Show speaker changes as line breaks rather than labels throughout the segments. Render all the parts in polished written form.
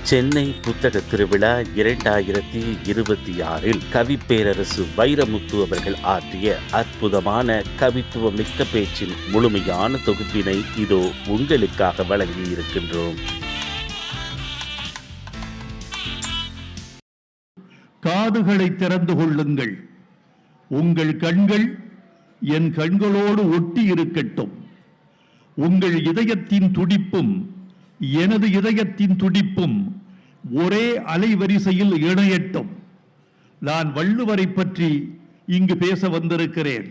சென்னை புத்தக திருவிழா 2026 கவிப்பேரரசு வைரமுத்து அவர்கள் ஆற்றிய அற்புதமான கவித்துவமிக்க பேச்சின் முழுமையான தொகுப்பினை இதோ உங்களுக்காக வழங்கியிருக்கின்றோம்.
காதுகளை திறந்து கொள்ளுங்கள், உங்கள் கண்கள் என் கண்களோடு ஒட்டி இருக்கட்டும். உங்கள் இதயத்தின் துடிப்பும் எனது இதயத்தின் துடிப்பும் ஒரே அலைவரிசையில் இணையட்டும். நான் வள்ளுவரை பற்றி இங்கு பேச வந்திருக்கிறேன்.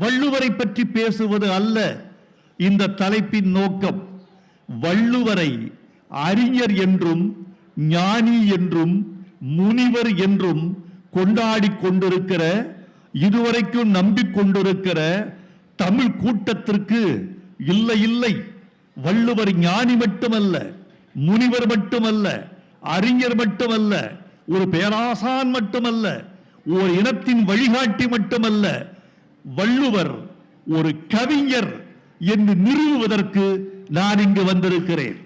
வள்ளுவரை பற்றி பேசுவது அல்ல இந்த தலைப்பின் நோக்கம். வள்ளுவரை அறிஞர் என்றும் ஞானி என்றும் முனிவர் என்றும் கொண்டாடி கொண்டிருக்கிற, இதுவரைக்கும் நம்பிக்கொண்டிருக்கிற தமிழ் கூட்டத்திற்கு இல்லை இல்லை, வள்ளுவர் ஞானி மட்டுமல்ல, முனிவர் மட்டுமல்ல, அறிஞர் மட்டுமல்ல, ஒரு பேராசான் மட்டுமல்ல, ஒரு இனத்தின் வழிகாட்டி மட்டுமல்ல, வள்ளுவர் ஒரு கவிஞர் என்று நிறுவுவதற்கு நான் இங்கு வந்திருக்கிறேன்.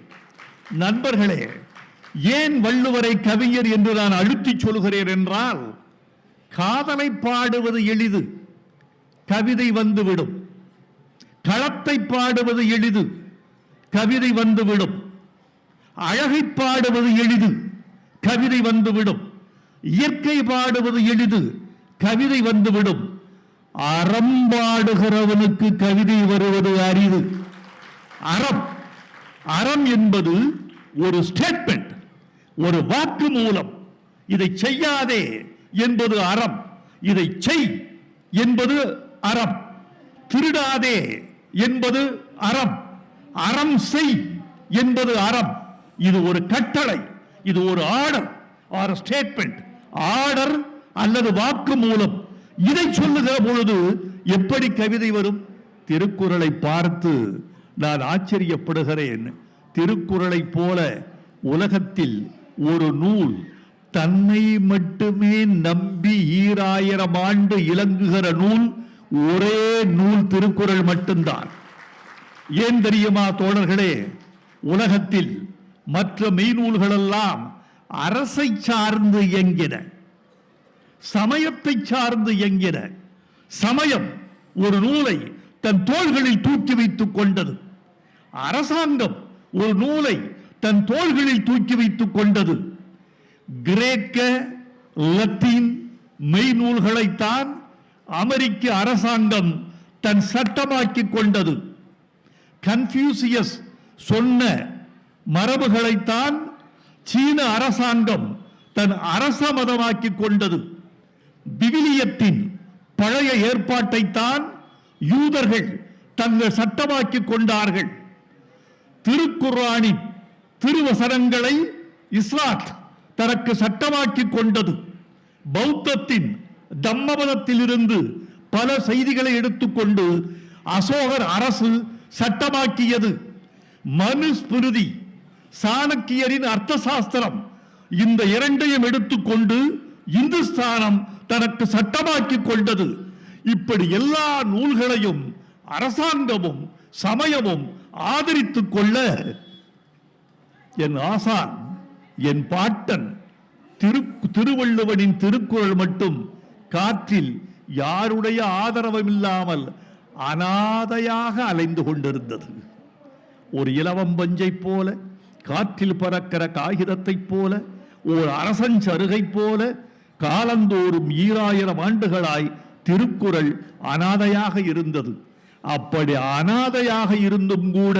நண்பர்களே, ஏன் வள்ளுவரை கவிஞர் என்று நான் அழுத்தி சொல்கிறேன் என்றால், காதலை பாடுவது எளிது, கவிதை வந்துவிடும். களத்தை பாடுவது எளிது, கவிதை வந்துவிடும். அழகை பாடுவது எளிது, கவிதை வந்துவிடும். இயற்கை பாடுவது எளிது, கவிதை வந்துவிடும். அறம் பாடுகிறவனுக்கு கவிதை வருவது அரிது. அறம் அறம் என்பது ஒரு ஸ்டேட்மெண்ட், ஒரு வாக்கு மூலம். இதை செய்யாதே என்பது அறம், இதை செய் என்பது அறம். திருடாதே என்பது அறம், அறம் செய் என்பது அறம். இது ஒரு கட்டளை, இது ஒரு ஆர்டர் ஆர் ஸ்டேட்மெண்ட். ஆர்டர் அல்லது வாக்கு மூலம். இதை சொல்லுகிற பொழுது எப்படி கவிதை வரும்? திருக்குறளை பார்த்து நான் ஆச்சரியப்படுகிறேன். திருக்குறளை போல உலகத்தில் ஒரு நூல் தன்னை மட்டுமே நம்பி 2000 ஆண்டு இலங்குகிற நூல் ஒரே நூல் திருக்குறள் மட்டும்தான். ஏன் தெரியுமா தோழர்களே? உலகத்தில் மற்ற மெய்நூல்களெல்லாம் அரசை சார்ந்து இயங்கின, சமயத்தை சார்ந்து இயங்கின. சமயம் ஒரு நூலை தன் தோள்களில் தூக்கி வைத்துக் கொண்டது. அரசாங்கம் ஒரு நூலை தன் தோள்களில் தூக்கி வைத்துக் கொண்டது. கிரேக்க லத்தீன் மெய்நூல்களைத்தான் அமெரிக்க அரசாங்கம் தன் சட்டமாக்கி கொண்டது. கன்ஃபியூசியஸ் சொன்ன மரபுகளைத்தான் சீன அரசாங்கம் தன் அரச மதமாக்கி கொண்டது. விவிலியத்தின் பழைய ஏற்பாட்டைத்தான் யூதர்கள் தங்கள் சட்டமாக்கி கொண்டார்கள். திருக்குர்ஆனின் திருவசனங்களை இஸ்லாத் தனக்கு சட்டமாக்கி கொண்டது. பௌத்தத்தின் தம்மபதத்தில் இருந்து பல செய்திகளை எடுத்துக்கொண்டு அசோகர் அரசு சட்டமாக்கியது. மனுஸ்மிருதி, சாணக்கியரின் அர்த்த சாஸ்திரம், இந்த இரண்டையும் எடுத்துக்கொண்டு இந்துஸ்தானம் தனக்கு சட்டமாக்கி கொண்டது. இப்படி எல்லா நூல்களையும் அரசாங்கமும் சமயமும் ஆதரித்துக் கொள்ள என் ஆசான், என் பாட்டன் திருவள்ளுவனின் திருக்குறள் மட்டும் காற்றில் யாருடைய ஆதரவும் இல்லாமல் அனாதையாக அலைந்து கொண்டிருந்தது. ஒரு இலவம்பஞ்சை போல, காற்றில் பறக்கிற காகிதத்தை போல, ஒரு அரசன் சருகை போல காலந்தோறும் 2000 ஆண்டுகளாய் திருக்குறள் அனாதையாக இருந்தது. அப்படி அனாதையாக இருந்தும் கூட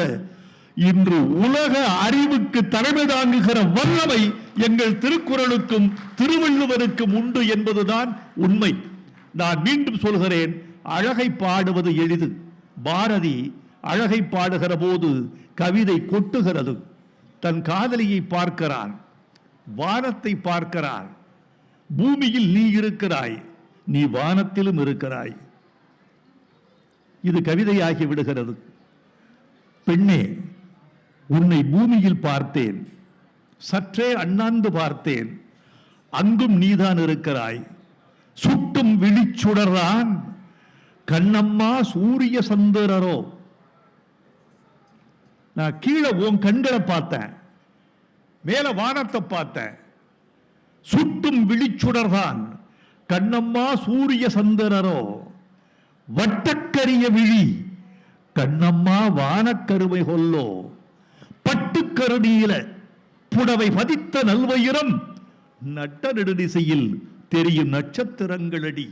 இன்று உலக அறிவுக்கு தலைமை தாங்குகிற வல்லமை எங்கள் திருக்குறளுக்கும் திருவள்ளுவருக்கும் உண்டு என்பதுதான் உண்மை. நான் மீண்டும் சொல்கிறேன், அழகை பாடுவது எளிது. பாரதி அழகை பாடுகிற போது கவிதை கொட்டுகிறது. தன் காதலியை பார்க்கிறான், வானத்தை பார்க்கிறான். பூமியில் நீ இருக்கிறாய், நீ வானத்திலும் இருக்கிறாய். இது கவிதையாகி விடுகிறது. பெண்ணே, உன்னை பூமியில் பார்த்தேன், சற்றே அண்ணாந்து பார்த்தேன், அங்கும் நீதான் இருக்கிறாய். சுட்டும் விழிச்சுடரான் கண்ணம்மா சூரிய சந்திரரோ. நான் கீழே உன் கண்களை பார்த்தேன், மேல வானத்தை பார்த்தேன். சுட்டும் விழிச்சுடர்தான் கண்ணம்மா சூரிய சந்திரரோ, வட்டக்கரிய விழி கண்ணம்மா வானக்கருமை கொல்லோ, பட்டுக்கருணியில புடவை பதித்த நல்வயிரம் நட்ட நெடுதிசையில் தெரியும் நட்சத்திரங்களடி.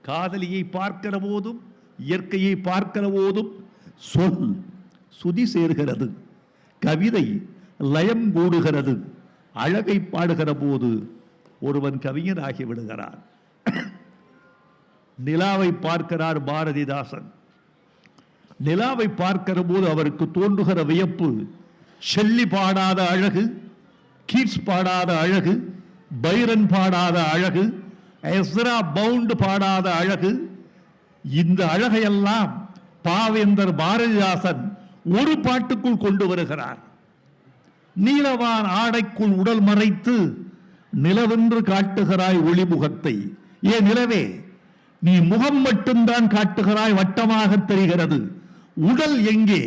காதலியை பார்க்கிற போதும் இயற்கையை பார்க்கிற போதும் சொல் சுதி சேர்கிறது, கவிதை லயம் கூடுகிறது. அழகை பாடுகிற போது ஒருவன் கவிஞராகி விடுகிறான். நிலாவை பார்க்கிறார் பாரதிதாசன். நிலாவை பார்க்கிற போது அவருக்கு தோன்றுகிற வியப்பு, ஷெல்லி பாடாத அழகு, கீட்ஸ் பாடாத அழகு, பைரன் பாடாத அழகு, எஸ்ரா பவுண்ட் பாடாத அழகு. இந்த அழகையெல்லாம் பாவேந்தர் பாரதிதாசன் ஒரு பாட்டுக்குள் கொண்டு வருகிறார். நீலவான் ஆடைக்குள் உடல் மறைத்து நிலவென்று காட்டுகிறாய் ஒளிமுகத்தை. ஏ நிலவே, நீ முகம் மட்டும்தான் காட்டுகிறாய், வட்டமாக தெரிகிறது, உடல் எங்கே?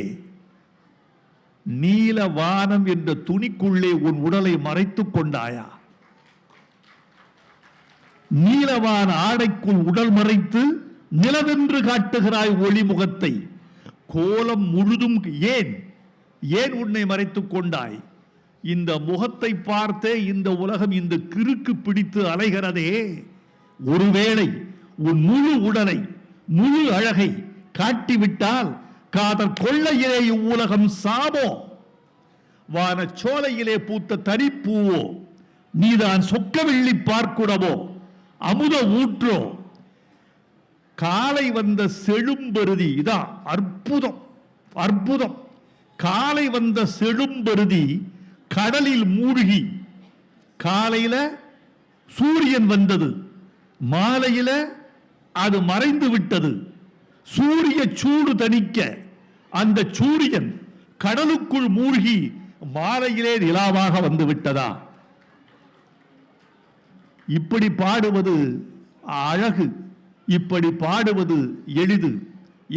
நீலவானம் என்ற துணிக்குள்ளே உன் உடலை மறைத்துக் கொண்டாயா? நீலவான் ஆடைக்குள் உடல் மறைத்து நிலவென்று காட்டுகிறாய் ஒளிமுகத்தை. கோலம் முழுதும் ஏன் ஏன் உன்னை மறைத்துக் கொண்டாய்? இந்த முகத்தை பார்த்தே இந்த உலகம் இந்த கிறுக்கு பிடித்து அலைகிறதே. ஒருவேளை உன் முழு உடலை முழு அழகை காட்டிவிட்டால் காதல் கொள்ளையிலே இவ்வுலகம் சாபோ, வானச்சோலையிலே பூத்த தனிப்பூவோ, நீதான் சொக்கவில்லி பார்க்குடவோ, அமுத ஊற்றோ, காலை வந்த செழும்பருதி. இதான் அற்புதம், அற்புதம். காலை வந்த செழும்பருதி கடலில் மூழ்கி, காலையில சூரியன் வந்தது, மாலையில அது மறைந்து விட்டது. சூரிய சூடு தணிக்க அந்த சூரியன் கடலுக்குள் மூழ்கி மாலையிலே நிலாவாக வந்து விட்டதா? இப்படி பாடுவது அழகு, இப்படி பாடுவது எளிது.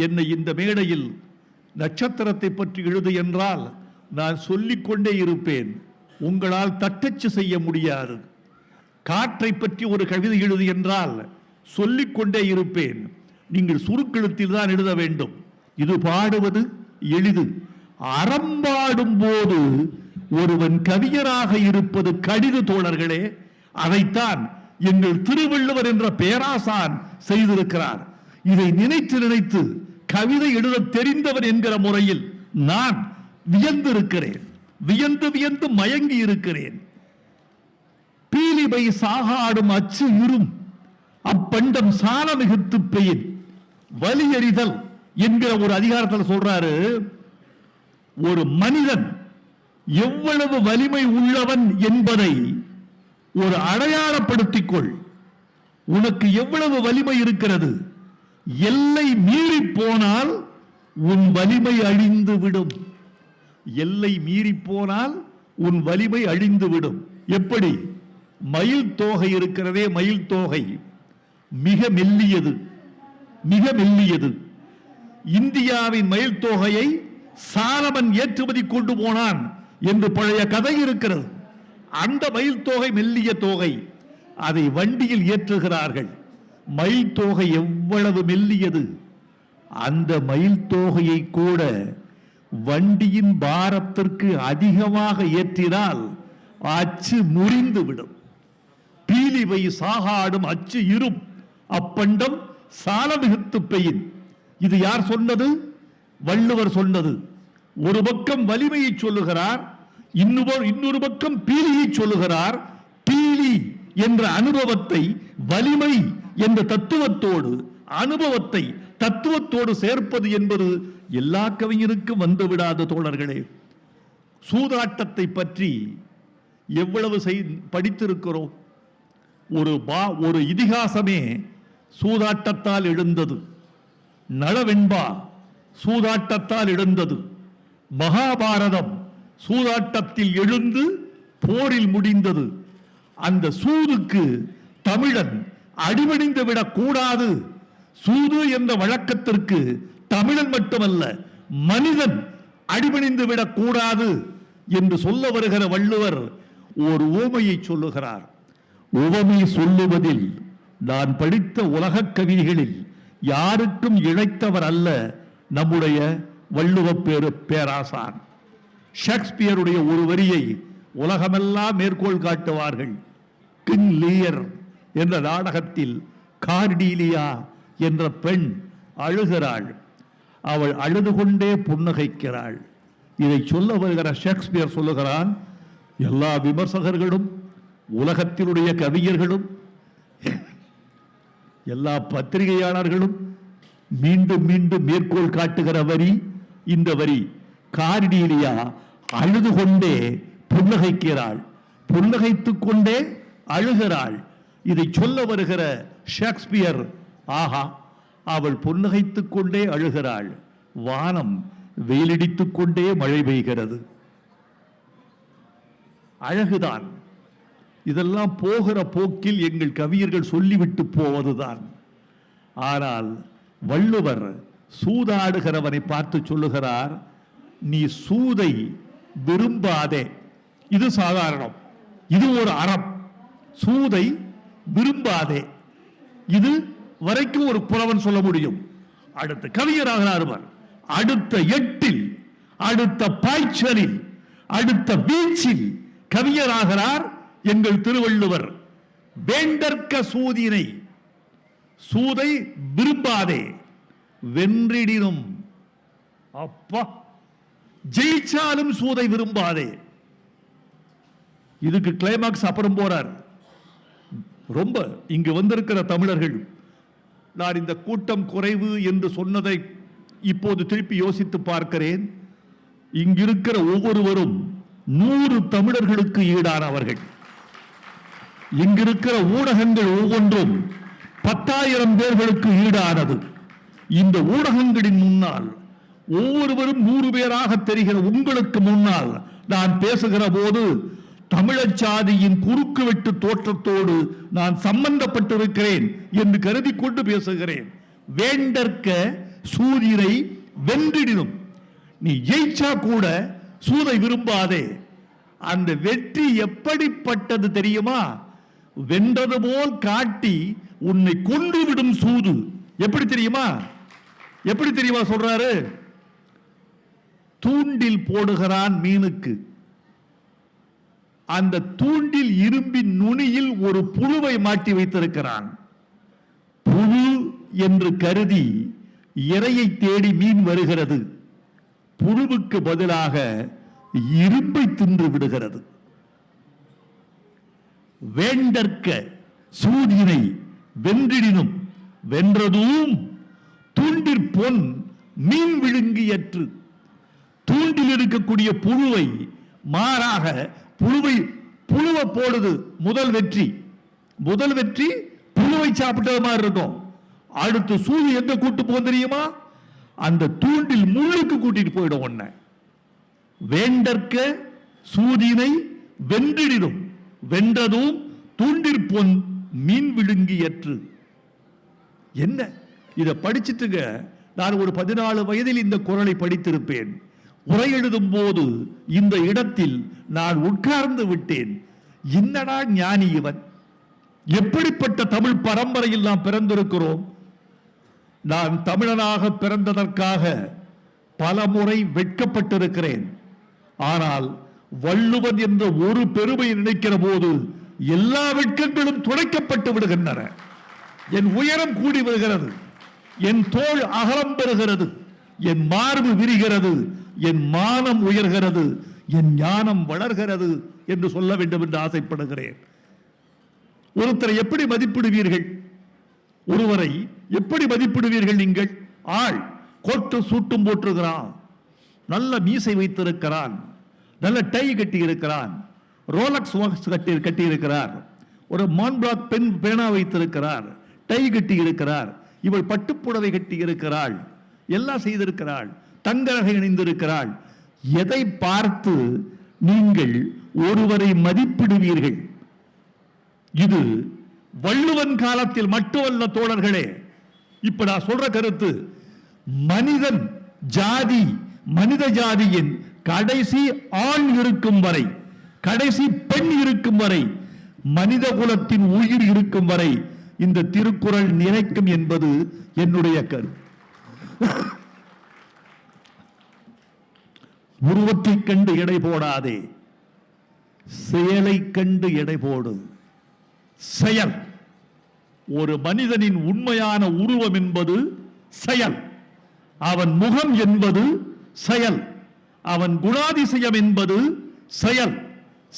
என்னை இந்த மேடையில் நட்சத்திரத்தை பற்றி எழுது என்றால் நான் சொல்லிக்கொண்டே இருப்பேன், உங்களால் தட்டச்சு செய்ய முடியாது. காற்றை பற்றி ஒரு கவிதை எழுது என்றால் சொல்லிக்கொண்டே இருப்பேன், நீங்கள் சுருக்கெழுத்தில் தான் எழுத வேண்டும். இது பாடுவது எளிது. அறம்பாடும் போது ஒருவன் கவிஞராக இருப்பது கடிது தோழர்களே. அதைத்தான் எங்கள் திருவள்ளுவர் என்ற பேராசான் செய்திருக்கிறார். இதை நினைத்து நினைத்து கவிதை எழுத தெரிந்தவர் என்கிற முறையில் நான் வியந்திருக்கிறேன், வியந்து வியந்து மயங்கி இருக்கிறேன். பீலிபை சாகாடும் அச்சு இரும் அப்பண்டம் சால மிகுத்து பெயின் வலியறிதல் என்கிற ஒரு அதிகாரத்தில் சொல்றாரு, ஒரு மனிதன் எவ்வளவு வலிமை உள்ளவன் என்பதை ஒரு அடையாளப்படுத்திக் கொள். உனக்கு எவ்வளவு வலிமை இருக்கிறது, எல்லை மீறி போனால் உன் வலிமை அழிந்து விடும். எல்லை மீறி போனால் உன் வலிமை அழிந்து விடும். எப்படி? மயில் தோகை இருக்கிறதே, மயில் தோகை மிக மெல்லியது, மிக மெல்லியது. இந்தியாவின் மயில் தோகையை சாலமன் ஏற்றுமதி கொண்டு போனான் என்று பழைய கதை இருக்கிறது. அந்த மயில் தோகை மெல்லிய தோகை, அதை வண்டியில் ஏற்றுகிறார்கள். மயில் தோகை எவ்வளவு மெல்லியது, அந்த மயில் தோகையை கூட வண்டியின் பாரத்திற்கு அதிகமாக ஏற்றினால் அச்சு முறிந்து விடும். பீலிவை சாகாடும் அச்சு இரும் அப்பண்டம் சாலமிகுத்து பெயின். இது யார் சொன்னது? வள்ளுவர் சொன்னது. ஒரு பக்கம் வலிமையை சொல்லுகிறார், இன்னொரு பக்கம் பீலியை சொல்லுகிறார். பீலி என்ற அனுபவத்தை வலிமை என்ற தத்துவத்தோடு, அனுபவத்தை தத்துவத்தோடு சேர்ப்பது என்பது எல்லா கவிஞருக்கும் வந்துவிடாத தோழர்களே. சூதாட்டத்தை பற்றி எவ்வளவு படித்திருக்கிறோம். ஒரு இதிகாசமே சூதாட்டத்தால் எழுந்தது. நளவெண்பா சூதாட்டத்தால் எழுந்தது. மகாபாரதம் சூதாட்டத்தில் எழுந்து போரில் முடிந்தது. அந்த சூதுக்கு தமிழன் அடிபணிந்து விடக் கூடாது. சூது என்ற வழக்கத்திற்கு தமிழன் மட்டுமல்ல, மனிதன் அடிபணிந்து விடக் கூடாது என்று சொல்ல வருகிற வள்ளுவர் ஒரு உவமையை சொல்லுகிறார். உவமை சொல்லுவதில் நான் படித்த உலக கவிதைகளில் யாருக்கும் இழைத்தவர் அல்ல நம்முடைய வள்ளுவ பேராசான். ஷேக்ஸ்பியருடைய ஒரு வரியை உலகமெல்லாம் மேற்கோள் காட்டுவார்கள். கிங் லியர் என்ற நாடகத்தில் கார்டீலியா என்ற பெண் அழுகிறாள். அவள் அழுது கொண்டே புன்னகைக்கிறாள். இதை சொல்ல வருகிற ஷேக்ஸ்பியர் சொல்லுகிறான், எல்லா விமர்சகர்களும் உலகத்தினுடைய கவிஞர்களும் எல்லா பத்திரிகையாளர்களும் மீண்டும் மீண்டும் மேற்கோள் காட்டுகிற வரி இந்த வரி. கார்டீலியா அழுது கொண்டே புன்னகைக்கிறாள், புன்னகைத்துக் கொண்டே அழுகிறாள். இதை சொல்ல வருகிற ஷேக்ஸ்பியர், ஆஹா, அவள் புன்னகைத்துக் கொண்டே அழுகிறாள், வானம் வெயிலடித்துக் கொண்டே மழை பெய்கிறது. அழகுதான். இதெல்லாம் போகிற போக்கில் எங்கள் கவியர்கள் சொல்லிவிட்டு போவதுதான். ஆனால் வள்ளுவர் சூதாடுகிறவனை பார்த்து சொல்லுகிறார், நீ சூதை விரும்பாதே. இது சாதாரணம், இது ஒரு அறம். சூதை விரும்பாதே, இது வரைக்கும் ஒரு புலவன் சொல்ல முடியும். அடுத்த கவிஞராகிறார், அடுத்த எட்டில், அடுத்த பாய்ச்சலில், அடுத்த வீச்சில் கவிஞராகிறார் எங்கள் திருவள்ளுவர். வேண்டற்க சூதினை, சூதை விரும்பாதே, வென்றிடினும், அப்பா, ஜெயிச்சாலும் சூதை விரும்பாதே. இதுக்கு கிளைமாக்ஸ் அப்புறம் போறார். ரொம்ப இங்கு வந்திருக்கிற தமிழர்கள், நான் இந்த கூட்டம் குறைவு என்று சொன்னதை இப்போது திருப்பி யோசித்து பார்க்கிறேன். இங்கிருக்கிற ஒவ்வொருவரும் 100 தமிழர்களுக்கு ஈடானவர்கள். இங்கிருக்கிற ஊடகங்கள் ஒவ்வொன்றும் 10,000 பேர்களுக்கு ஈடானது. இந்த ஊடகங்களின் முன்னால் ஒவ்வொருவரும் 100 பேராக தெரிகிற உங்களுக்கு முன்னால் நான் பேசுகிற போது தமிழர் சாதியின் குறுக்கு வெட்டு தோற்றத்தோடு நான் சம்பந்தப்பட்டிருக்கிறேன் என்று கருதி கொண்டு பேசுகிறேன். வேண்டற்க சூதினை வென்றிடினும், நீ ஜெயிச்சா கூட சூதை விரும்பாதே. அந்த வெற்றி எப்படிப்பட்டது தெரியுமா? வென்றது போல் காட்டி உன்னை கொன்றுவிடும் சூது. எப்படி தெரியுமா? எப்படி தெரியுமா சொல்றாரு? தூண்டில் போடுகிறான் மீனுக்கு. அந்த தூண்டில் இரும்பின் நுனியில் ஒரு புழுவை மாட்டி வைத்திருக்கிறான். புழு என்று கருதி இரையை தேடி மீன் வருகிறது. புழுவுக்கு பதிலாக இரும்பை தின்று விடுகிறது. வேண்டற்க சூதினை வென்றிடினும், வென்றதும் தூண்டிற் பொன் மீன் விழுங்கியற்று. தூண்டில் இருக்கக்கூடிய புழுவை மாறாக புழுவை போடுது. முதல் வெற்றி புழுவை சாப்பிட்டது மாதிரி இருக்கும். அடுத்து சூது எங்க கூட்டு போகும் தெரியுமா? அந்த தூண்டில் முள்ளுக்கு கூட்டிட்டு போயிடும். ஒன்ன வேண்டற்க சூதினை வென்றிடினும், வென்றதும் தூண்டிற் பொன் மீன் விழுங்கியற்று. என்ன இதை படிச்சுட்டுங்க, நான் ஒரு 14 வயதில் இந்த குறளை படித்திருப்பேன். உரை எழுதும் போது இந்த இடத்தில் நான் உட்கார்ந்து விட்டேன். என்னடா ஞானி இவன்! எப்படிப்பட்ட தமிழ் பரம்பரையில் நாம் பிறந்திருக்கிறோம். நான் தமிழனாக பிறந்ததற்காக பல முறை வெட்கப்பட்டிருக்கிறேன். ஆனால் வள்ளுவன் என்ற ஒரு பெருமையை நினைக்கிற போது எல்லா வெட்கங்களும் துடைக்கப்பட்டு விடுகின்றன. என் உயரம் கூடி வருகிறது, என் தோள் அகலம் பெறுகிறது, என் மார்பு விரிகிறது, என் மானம் உயர்கிறது, என் ஞானம் வளர்கிறது என்று சொல்ல வேண்டும் என்று ஆசைப்படுகிறேன். ஒருத்தரை எப்படி மதிப்பிடுவீர்கள்? ஒருவரை எப்படி மதிப்பிடுவீர்கள் நீங்கள்? ஆள் கோட்டு சூட்டும் போட்டிருக்கிறான், நல்ல மீசை வைத்திருக்கிறான், நல்ல டை கட்டி இருக்கிறான், ரோலக்ஸ் வாட்ச் கட்டி இருக்கிறார், ஒரு மான்பிளாக் பென் பேனா வைத்திருக்கிறார், டை கட்டி இருக்கிறார், இவள் பட்டுப்புடவை கட்டி இருக்கிறாள், எல்லாம் செய்திருக்கிறாள், தங்க நகை அணிந்திருக்கிறாள். எதை பார்த்து நீங்கள் ஒருவரை மதிப்பிடுவீர்கள்? இது வள்ளுவன் காலத்தில் மட்டுமல்ல தோழர்களே. இப்ப நான் சொல்ற கருத்து, மனிதன் ஜாதி, மனித ஜாதியின் கடைசி ஆண் இருக்கும் வரை கடைசி பெண் இருக்கும் வரை, மனித குலத்தின் உயிர் இருக்கும் வரை இந்த திருக்குறள் நிலைக்கும் என்பது என்னுடைய கருத்து. உருவத்தை கண்டு எடை போடாதே, செயலை கண்டு எடை போடு. செயல், ஒரு மனிதனின் உண்மையான உருவம் என்பது செயல். அவன் முகம் என்பது செயல், அவன் குணாதிசயம் என்பது செயல்.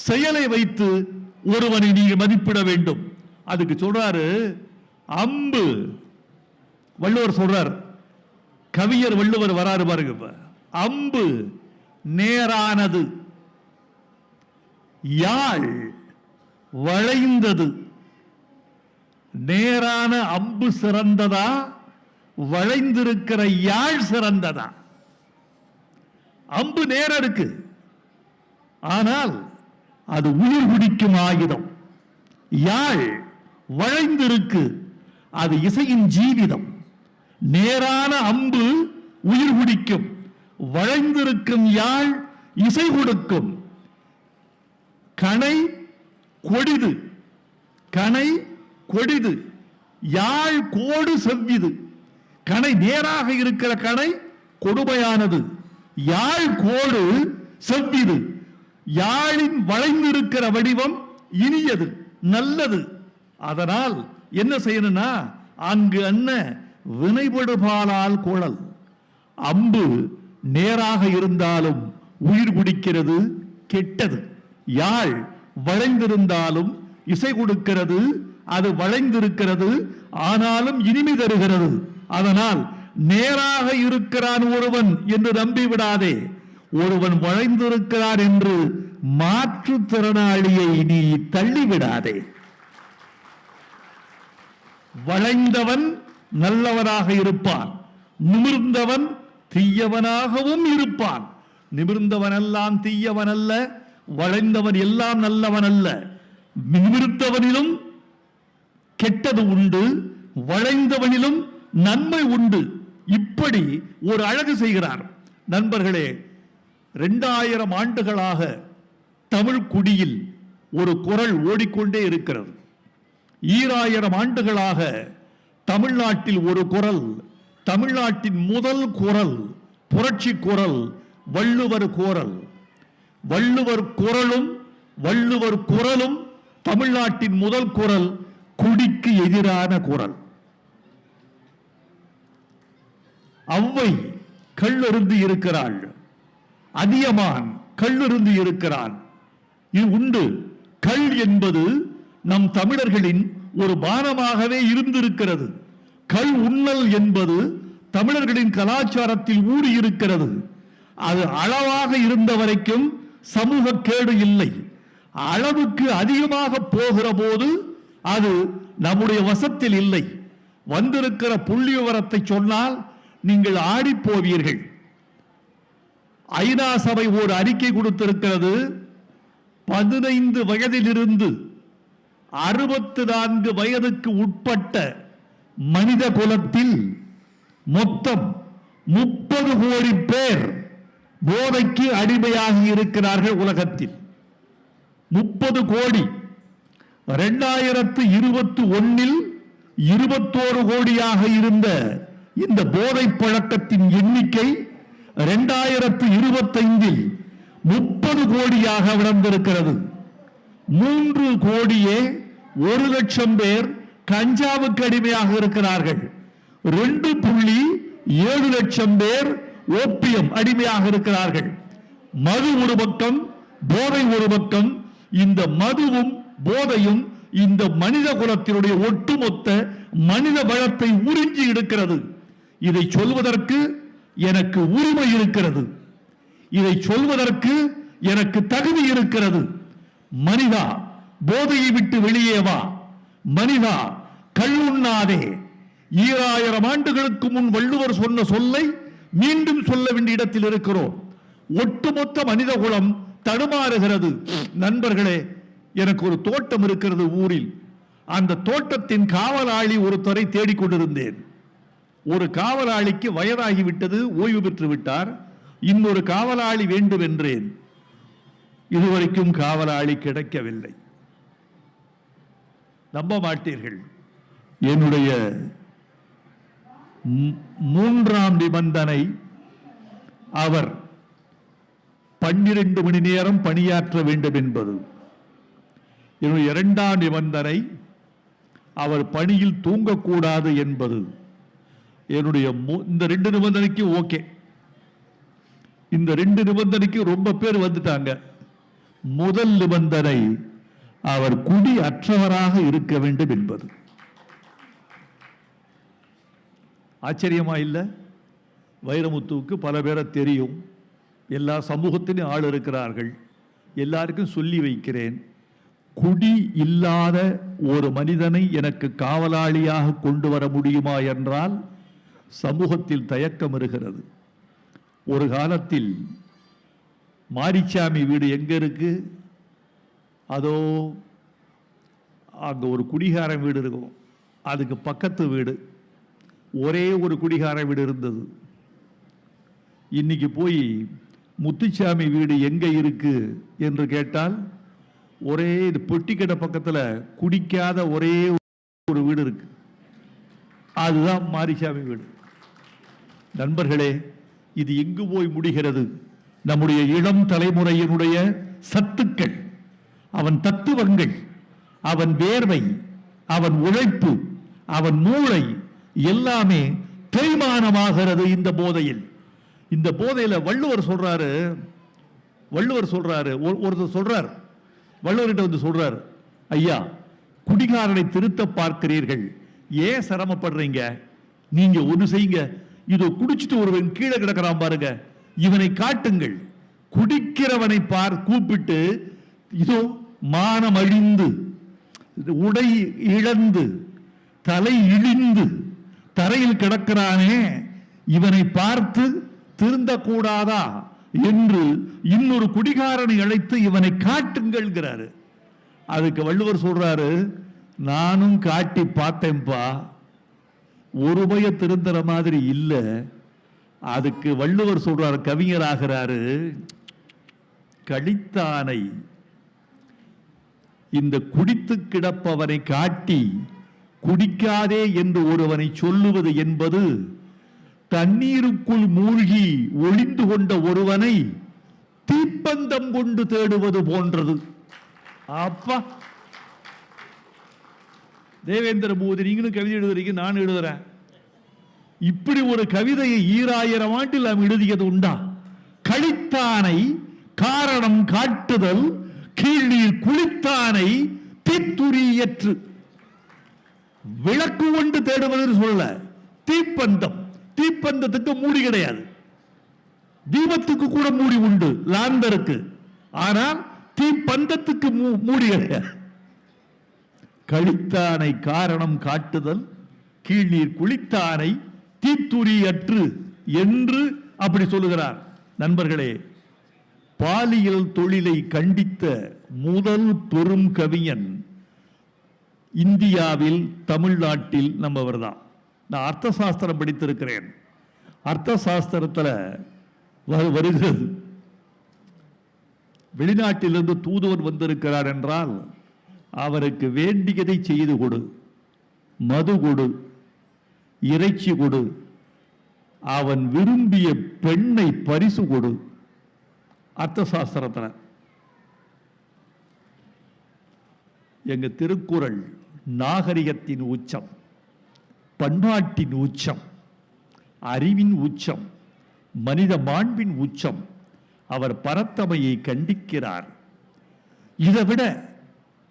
செயலை வைத்து ஒருவனை நீங்க மதிப்பிட வேண்டும். அதுக்கு சொல்றாரு அம்பு. வள்ளுவர் சொல்றார், கவிஞர் வள்ளுவர் வராரு பாருங்க. அம்பு நேரானது, யாழ் வளைந்தது. நேரான அம்பு சிறந்ததா, வளைந்திருக்கிற யாழ் சிறந்ததா? அம்பு நேர இருக்கு, ஆனால் அது உயிர் பிடிக்கும் ஆயுதம். யாழ் வளைந்திருக்கு, அது இசையின் ஜீவிதம். நேரான அம்பு உயிர் பிடிக்கும், வளைந்திருக்கும் யாழ் இசை கொடுக்கும். கணை கொடிது, கணை கொடிது, யாழ் கோடு செவ்விது. கணை நேராக இருக்கிற கணை கொடுமையானது, யாழ் கோடு செவ்விது. யாழின் வளைந்திருக்கிற வடிவம் இனியது, நல்லது. அதனால் என்ன செய்யணும்னா, அங்கு அன்ன வினைபடுபாலால் குழல். அம்பு நேராக இருந்தாலும் உயிர் குடிக்கிறது, கெட்டது. யாழ் வளைந்திருந்தாலும் இசை கொடுக்கிறது, அது வளைந்திருக்கிறது, ஆனாலும் இனிமை தருகிறது. அதனால் நேராக இருக்கிறான் ஒருவன் என்று நம்பி விடாதே. ஒருவன் வளைந்திருக்கிறார் என்று மாற்றுத்திறனாளியை நீ தள்ளிவிடாதே. வளைந்தவன் நல்லவனாக இருப்பான், நிமிர்ந்தவன் தீயவனாகவும் இருப்பான். நிமிர்ந்தவன் எல்லாம் தீயவன் அல்ல, வளைந்தவன் எல்லாம் நல்லவன் அல்ல. நிமிர்ந்தவனிலும் கெட்டது உண்டு, வளைந்தவனிலும் நன்மை உண்டு. இப்படி ஒரு அழகு செய்கிறார். நண்பர்களே, 2000 ஆண்டுகளாக தமிழ் குடியில் ஒரு குரல் ஓடிக்கொண்டே இருக்கிறது. 2000 ஆண்டுகளாக தமிழ்நாட்டில் ஒரு குரல், தமிழ்நாட்டின் முதல் குரல், புரட்சி குரல், வள்ளுவர் குரல். வள்ளுவர் குரலும் வள்ளுவர் குரலும் தமிழ்நாட்டின் முதல் குரல், குடிக்கு எதிரான குரல். ஔவை கள்ளருந்து இருக்கிறாள், அதியமான் கள்ளருந்து இருக்கிறான். இது உண்டு. கள் என்பது நம் தமிழர்களின் ஒரு பானமாகவே இருந்திருக்கிறது. கள் உண்ணல் என்பது தமிழர்களின் கலாச்சாரத்தில் ஊறி இருக்கிறது. அது அளவாக இருந்த வரைக்கும் சமூக கேடு இல்லை. அளவுக்கு அதிகமாக போகிற போது அது நம்முடைய வசத்தில் இல்லை. வந்திருக்கிற புள்ளி விவரத்தை சொன்னால் நீங்கள் ஆடி போவீர்கள். ஐநா சபை ஒரு அறிக்கை கொடுத்திருக்கிறது. 15 வயதிலிருந்து 64 வயதுக்கு உட்பட்ட மனித குலத்தில் மொத்தம் 30 கோடி பேர் போதைக்கு அடிமையாகி இருக்கிறார்கள் உலகத்தில். 30 கோடி. 2021 21 கோடியாக இருந்த இந்த போதை பழக்கத்தின் எண்ணிக்கை 2025 30 கோடியாக வளர்ந்திருக்கிறது. 3 கோடியே 1 லட்சம் பேர் கஞ்சாவுக்கு அடிமையாக இருக்கிறார்கள். 2.7 லட்சம் பேர் ஓப்பியம் அடிமையாக இருக்கிறார்கள். மது ஒரு பக்கம், போதை ஒரு பக்கம். இந்த மதுவும் போதையும் இந்த மனித குலத்தினுடைய ஒட்டுமொத்த மனித வளத்தை உறிஞ்சி எடுக்கிறது. இதை சொல்வதற்கு எனக்கு உரிமை இருக்கிறது, இதை சொல்வதற்கு எனக்கு தகுதி இருக்கிறது. மனிதா, போதையை விட்டு வெளியே வா. மனிதா, கள்ளுண்ணாதே. 2000 ஆண்டுகளுக்கு முன் வள்ளுவர் சொன்ன சொல்லை மீண்டும் சொல்ல வேண்டிய இடத்தில் இருக்கிறோம். ஒட்டுமொத்த மனித குலம் தடுமாறுகிறது. நண்பர்களே, எனக்கு ஒரு தோட்டம் இருக்கிறது ஊரில். அந்த தோட்டத்தின் காவலாளி ஒருத்தரை தேடிக்கொண்டிருந்தேன். ஒரு காவலாளிக்கு வயதாகிவிட்டது, ஓய்வு பெற்று விட்டார். இன்னொரு காவலாளி வேண்டும் என்றேன். இதுவரைக்கும் காவலாளி கிடைக்கவில்லை. நம்ப மாட்டீர்கள், என்னுடைய மூன்றாம் நிபந்தனை அவர் 12 மணி நேரம் பணியாற்ற வேண்டும் என்பது. என்னுடைய இரண்டாம் நிபந்தனை அவர் பணியில் தூங்கக்கூடாது என்பது. என்னுடைய இந்த 2 நிபந்தனைக்கு ஓகே. இந்த 2 நிபந்தனைக்கு ரொம்ப பேர் வந்துட்டாங்க. முதல் நிபந்தனை அவர் குடி அற்றவராக இருக்க வேண்டும் என்பது. ஆச்சரியமா இல்ல? வைரமுத்துவுக்கு பல பேரை தெரியும், எல்லா சமூகத்திலும் ஆள் இருக்கிறார்கள். எல்லாருக்கும் சொல்லி வைக்கிறேன், குடி இல்லாத ஒரு மனிதனை எனக்கு காவலாளியாக கொண்டு வர முடியுமா என்றால் சமூகத்தில் தயக்கம் இருக்கிறது. ஒரு காலத்தில் மாரிச்சாமி வீடு எங்க இருக்கு? அதோ அங்க ஒரு குடிகாரன் வீடு இருக்கும், அதுக்கு பக்கத்து வீடு. ஒரே ஒரு குடிகாரன் வீடு இருந்தது. இன்னைக்கு போய் முத்துச்சாமி வீடு எங்க இருக்கு என்று கேட்டால் ஒரே பொட்டிக்கடை பக்கத்துல குடிக்காத ஒரே ஒரு வீடு இருக்கு, அதுதான் மாரிசாமி வீடு. நண்பர்களே, இது எங்கு போய் முடிகிறது? நம்முடைய இளம் தலைமுறையினுடைய சத்துக்கள், அவன் தத்துவங்கள், அவன் வேர்வை, அவன் உழைப்பு, அவன் மூளை எல்லாமே தேய்மானமாகிறது இந்த போதையில். இந்த போதையில வள்ளுவர் சொல்றாரு, ஒருத்தர் சொல்றார், வள்ளுவர்கிட்ட வந்து சொல்றார், ஐயா குடிகாரனை திருத்த பார்க்கிறீர்கள், ஏன் சிரமப்படுறீங்க? நீங்க ஒண்ணு செய்யுங்க, இதோ குடிச்சிட்டு ஒருவன் கீழே கிடக்கிறான் பாருங்க, இவனை காட்டுங்கள். குடிக்கிறவனை கூப்பிட்டு, இதோ மானம் அழிந்து, உடை இழந்து, தலை இழிந்து தரையில் கிடக்கிறானே, இவனை பார்த்து திருந்தக்கூடாதா என்று இன்னொரு குடிகாரனை அழைத்து இவனை காட்டுங்கள். அதுக்கு வள்ளுவர் சொல்றாரு, நானும் காட்டி பார்த்தேன்பா, ஒரு பய திருந்துற மாதிரி இல்ல. அதுக்கு வள்ளுவர் சொல்றாரு, கவிஞர் ஆகிறாரு, கழித்தானை, இந்த குடித்து கிடப்பவனை காட்டி குடிக்காதே என்று ஒருவனை சொல்லுவது என்பது தண்ணீருக்குள் மூழ்கி ஒளிந்து கொண்ட ஒருவனை தீப்பந்தம் கொண்டு தேடுவது போன்றது. அப்பா, தேவேந்திர பூதி, நீங்களும் கவிதை எழுதுறீங்க, நான் எழுதுறேன். இப்படி ஒரு கவிதையை 2000 ஆண்டில் நாம் எழுதியது உண்டா? கழித்தானை காரணம் காட்டுதல், கீழ்நீர் குளித்தானை தீத்துரியற்று. விளக்கு கொண்டு தேடுவது சொல்ல, தீப்பந்தம், தீப்பந்தத்துக்கு மூடி கிடையாது, தீபத்துக்கு கூட மூடி உண்டு, லாந்தருக்கு. ஆனால் தீப்பந்தத்துக்கு மூடி கிடையாது. கழித்தானை காரணம் காட்டுதல், கீழ்நீர் குளித்தானை தீத்துரியற்று என்று அப்படி சொல்லுகிறார். நண்பர்களே, பாலியல் தொழிலை கண்டித்த முதல் பெரும் கவிஞன் இந்தியாவில், தமிழ்நாட்டில் நம்மவர் தான். நான் அர்த்த சாஸ்திரம் படித்திருக்கிறேன். அர்த்த சாஸ்திரத்தில் வருகிறது, வெளிநாட்டிலிருந்து தூதுவர் வந்திருக்கிறார் என்றால் அவருக்கு வேண்டியதை செய்து கொடு, மது கொடு, இறைச்சி கொடு, அவன் விரும்பிய பெண்ணை பரிசு கொடு. அர்த்த சாஸ்திரத்தில் எங்க திருக்குறள் நாகரிகத்தின் உச்சம், பண்பாட்டின் உச்சம், அறிவின் உச்சம், மனித மாண்பின் உச்சம். அவர் பரத்தமையை கண்டிக்கிறார். இதை விட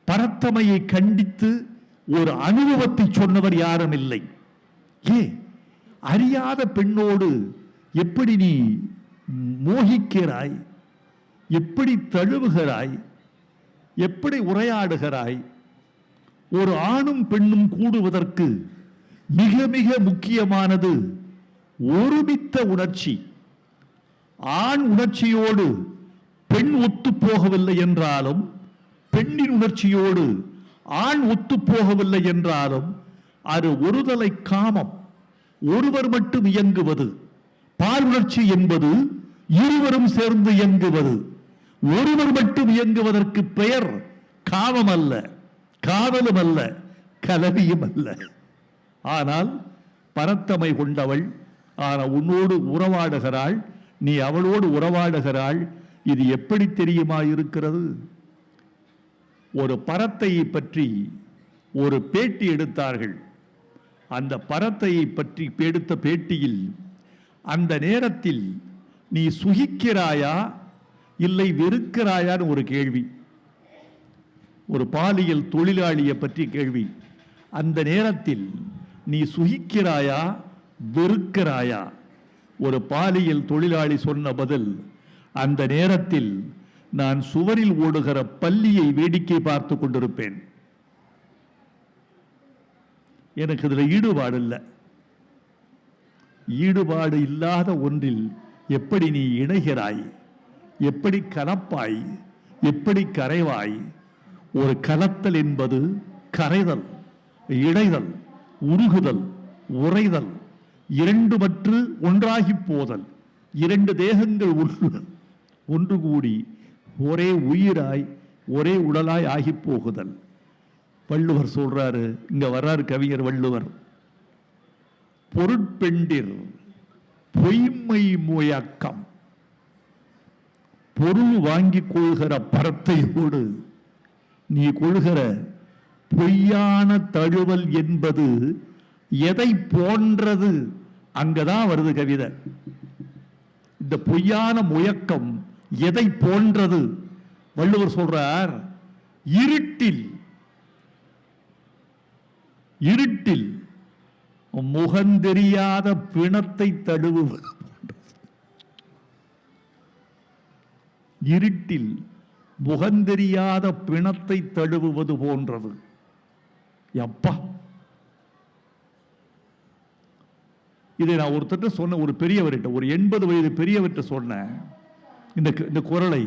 பரத்தமையை கண்டித்து ஒரு அனுபவத்தை சொன்னவர் யாரும் இல்லை. அறியாத பெண்ணோடு எப்படி நீ மோகிக்கிறாய், எப்படி தழுவுகிறாய், எப்படி உரையாடுகிறாய்? ஒரு ஆணும் பெண்ணும் கூடுவதற்கு மிக மிக முக்கியமானது ஒருமித்த உணர்ச்சி. ஆண் உணர்ச்சியோடு பெண் ஒத்து போகவில்லை என்றாலும், பெண்ணின் உணர்ச்சியோடு ஆண் ஒத்து போகவில்லை என்றாலும் அது ஒருதலை காமம், ஒருவர் மட்டும் இயங்குவது. பால் உணர்ச்சி என்பது இருவரும் சேர்ந்து இயங்குவது. ஒருவர் மட்டும் இயங்குவதற்கு பெயர் காமம் அல்ல, காதலும் அல்ல, கலவியும் அல்ல. ஆனால் பரத்தமை கொண்டவள், ஆனால் உன்னோடு உறவாடுகிறாள், நீ அவளோடு உறவாடுகிறாள். இது எப்படி தெரியுமா இருக்கிறது? ஒரு பரத்தையை பற்றி ஒரு பேட்டி எடுத்தார்கள். அந்த பரத்தையை பற்றி எடுத்த பேட்டியில் அந்த நேரத்தில் நீ சுகிக்கிறாயா இல்லை வெறுக்கிறாயான்னு ஒரு கேள்வி. ஒரு பாலியல் தொழிலாளியை பற்றி கேள்வி. அந்த நேரத்தில் நீ சுகிக்கிறாயா வெறுக்கிறாயா? ஒரு பாலியல் தொழிலாளி சொன்ன பதில், அந்த நேரத்தில் நான் சுவரில் ஓடுகிற பல்லியை வேடிக்கை பார்த்து கொண்டிருப்பேன். எனக்கு இதுல ஈடுபாடு இல்லை. ஈடுபாடு இல்லாத ஒன்றில் எப்படி நீ இணைகிறாய்? எப்படி கலப்பாய்? எப்படி கரைவாய்? ஒரு கலத்தல் என்பது கரைதல், இடைதல், உருகுதல், உறைதல், இரண்டு மற்று ஒன்றாகி போதல், இரண்டு தேகங்கள் ஒன்று கூடி ஒரே உயிராய் ஒரே உடலாய் ஆகி போகுதல். வள்ளுவர் சொல்றாரு, இங்க வர்றாரு கவிஞர் வள்ளுவர். பொருட்பெண்டிர் பொய்மை முயக்கம், பொருள் வாங்கி கொள்கிற பரத்தையோடு நீ கொள்கிற பொய்யான தழுவல் என்பது எதை போன்றது? அங்கதான் வருது கவிதை. இந்த பொய்யான முயக்கம் எதை போன்றது? வள்ளுவர் சொல்றார், இருட்டில் இருட்டில் முகந்தெரியாத பிணத்தை தழுவுவது போன்றது. இருட்டில் முகந்தெரியாத பிணத்தை தழுவுவது போன்றது. எப்பா, இதை நான் ஒருத்தட்ட சொன்ன, ஒரு பெரியவர்கிட்ட, ஒரு 80 வயது பெரியவர்கிட்ட சொன்னேன். இந்த குரலை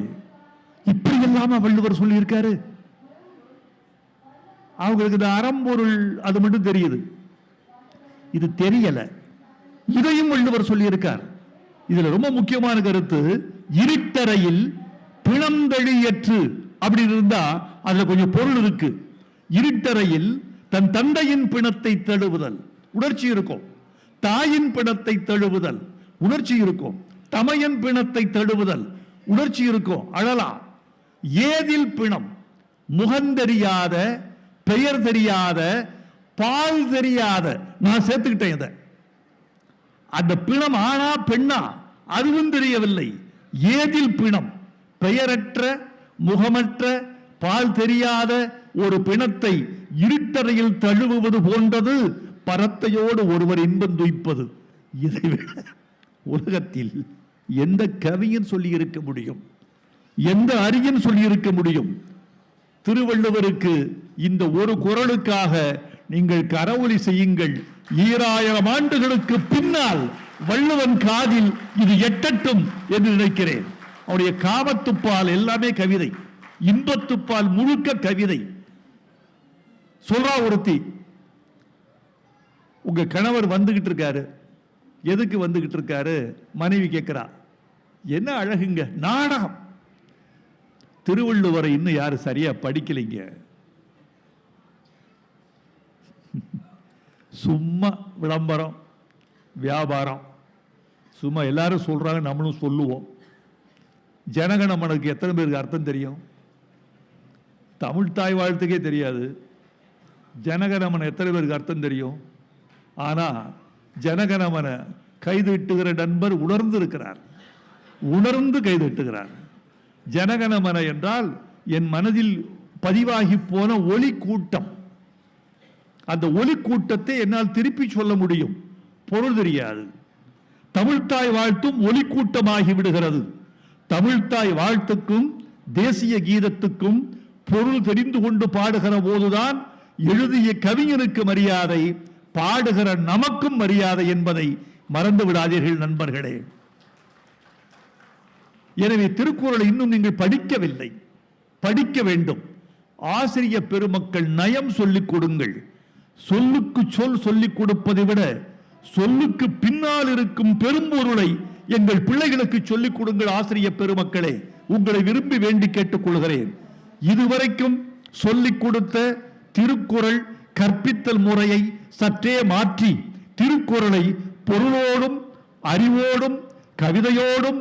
இப்படி இல்லாம வள்ளுவர் சொல்லி இருக்காரு. அவங்களுக்கு இந்த அறம்பொருள் அது மட்டும் தெரியுது, இது தெரியல. இதையும் வள்ளுவர் சொல்லி இருக்கார். இதுல ரொம்ப முக்கியமான கருத்து, இருட்டறையில் பிணந்தழியற்று அப்படி இருந்தா அதுல கொஞ்சம் பொருள் இருக்கு. இருட்டறையில் தன் தந்தையின் பிணத்தை தழுவுதல் உணர்ச்சி இருக்கும், தாயின் பிணத்தை தழுவுதல் உணர்ச்சி இருக்கும், தமையன் பிணத்தை தழுவுதல் உணர்ச்சி இருக்கும், அழலாம். ஏதில் பிணம்? முகந்தெரியாத, பெயர் தெரியாத, பால் தெரியாத. நான் சேர்த்துக்கிட்டேன் இதை. அந்த பிணம் ஆனா பெண்ணா அதுவும் தெரியவில்லை. ஏதில் பிணம்? பெயரற்ற, முகமற்ற, பால் தெரியாத ஒரு பிணத்தை இருட்டறையில் தழுவுவது போன்றது பரத்தையோடு ஒருவர் இன்பம் துய்ப்பது. இதைவிட உலகத்தில் எந்த கவிஞன் சொல்லி இருக்க முடியும்? எந்த அறிஞன் சொல்லி இருக்க முடியும்? திருவள்ளுவருக்கு இந்த ஒரு குறளுக்காக நீங்கள் கரவொலி செய்யுங்கள். 2000 ஆண்டுகளுக்கு பின்னால் வள்ளுவன் காதில் இது எட்டட்டும் என்று நினைக்கிறேன். அவருடைய காமத்துப்பால் எல்லாமே கவிதை, இன்பத்துப்பால் முழுக்க கவிதை. சொல்றா ஒருத்தி, உங்க கணவர் வந்துகிட்டு இருக்காரு. எதுக்கு வந்துகிட்டு இருக்காரு? மனைவி கேட்கிறா. என்ன அழகுங்க, நாடகம். திருவள்ளுவரை இன்னும் யாரு சரியா படிக்கலைங்க. சும்மா விளம்பரம், வியாபாரம், சும்மா எல்லாரும் சொல்றாங்க, நம்மளும் சொல்லுவோம். ஜனகணமனுக்கு எத்தனை பேருக்கு அர்த்தம் தெரியும்? தமிழ் தாய் வாழ்த்துக்கே தெரியாது. ஜனகணமன எத்தனை பேருக்கு அர்த்தம் தெரியும்? ஆனா ஜனகணமன கைதிட்டுகிற நண்பர் உணர்ந்து இருக்கிறார், உணர்ந்து கைதிட்டுகிறார். ஜனகணமன என்றால் என் மனதில் பதிவாகி போன ஒலி கூட்டம். அந்த ஒலி கூட்டத்தை என்னால் திருப்பி சொல்ல முடியும், பொருள் தெரியாது. தமிழ்த்தாய் வாழ்த்தும் ஒலி கூட்டமாகி விடுகிறது. தமிழ்த்தாய் வாழ்த்துக்கும் தேசிய கீதத்துக்கும் பொருள் தெரிந்து கொண்டு பாடுகிற போதுதான் எழுதிய கவிஞனுக்கு மரியாதை, பாடுகிற நமக்கும் மரியாதை என்பதை மறந்து விடாதீர்கள் நண்பர்களே. எனவே திருக்குறளை இன்னும் நீங்கள் படிக்கவில்லை, படிக்க வேண்டும். ஆசிரிய பெருமக்கள் நயம் சொல்லிக் கொடுங்கள். சொல்லுக்கு சொல் சொல்லிக் கொடுப்பதை விட சொல்லுக்கு பின்னால் இருக்கும் பெரும்பொருளை எங்கள் பிள்ளைகளுக்கு சொல்லிக் கொடுங்கள். ஆசிரிய பெருமக்களே, உங்களை விரும்பி வேண்டி கேட்டுக் கொள்கிறேன். இதுவரைக்கும் சொல்லிக் கொடுத்த திருக்குறள் கற்பித்தல் முறையை சற்றே மாற்றி திருக்குறளை பொருளோடும் அறிவோடும் கவிதையோடும்